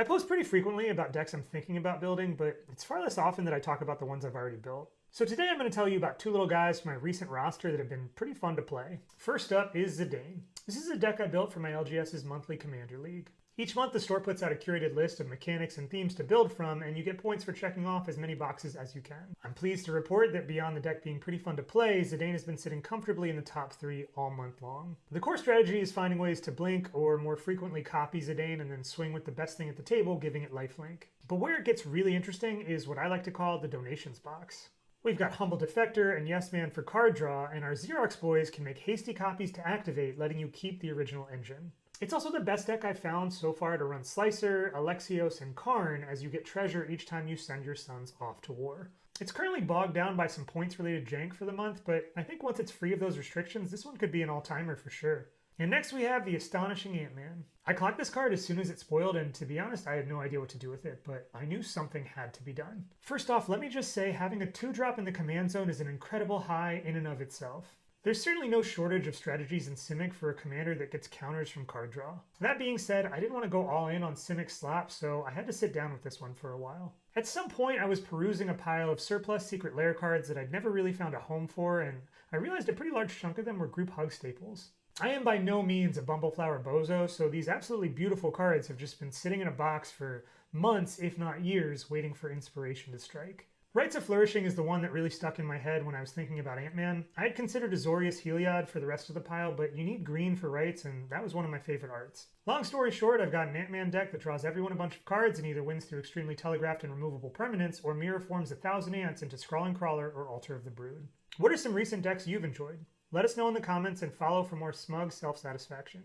I post pretty frequently about decks I'm thinking about building, but it's far less often that I talk about the ones I've already built. So today I'm going to tell you about two little guys from my recent roster that have been pretty fun to play. First up is Zidane. This is a deck I built for my LGS's monthly Commander League. Each month the store puts out a curated list of mechanics and themes to build from, and you get points for checking off as many boxes as you can. I'm pleased to report that beyond the deck being pretty fun to play, Zidane has been sitting comfortably in the top 3 all month long. The core strategy is finding ways to blink or more frequently copy Zidane and then swing with the best thing at the table, giving it lifelink. But where it gets really interesting is what I like to call the donations box. We've got Humble Defector and Yes Man for card draw, and our Xerox boys can make hasty copies to activate, letting you keep the original engine. It's also the best deck I've found so far to run Slicer, Alexios, and Karn, as you get treasure each time you send your sons off to war. It's currently bogged down by some points-related jank for the month, but I think once it's free of those restrictions, this one could be an all-timer for sure. And next we have the Astonishing Ant-Man. I caught this card as soon as it spoiled, and to be honest, I had no idea what to do with it, but I knew something had to be done. First off, let me just say, having a 2-drop in the command zone is an incredible high in and of itself. There's certainly no shortage of strategies in Simic for a commander that gets counters from card draw. That being said, I didn't want to go all in on Simic slap, so I had to sit down with this one for a while. At some point, I was perusing a pile of surplus Secret Lair cards that I'd never really found a home for, and I realized a pretty large chunk of them were group hug staples. I am by no means a Bumbleflower bozo, so these absolutely beautiful cards have just been sitting in a box for months, if not years, waiting for inspiration to strike. Rites of Flourishing is the one that really stuck in my head when I was thinking about Ant-Man. I had considered Azorius Heliod for the rest of the pile, but you need green for rights, and that was one of my favorite arts. Long story short, I've got an Ant-Man deck that draws everyone a bunch of cards and either wins through extremely telegraphed and removable permanents, or mirror forms 1,000 ants into Scrawling Crawler or Altar of the Brood. What are some recent decks you've enjoyed? Let us know in the comments and follow for more smug self-satisfaction.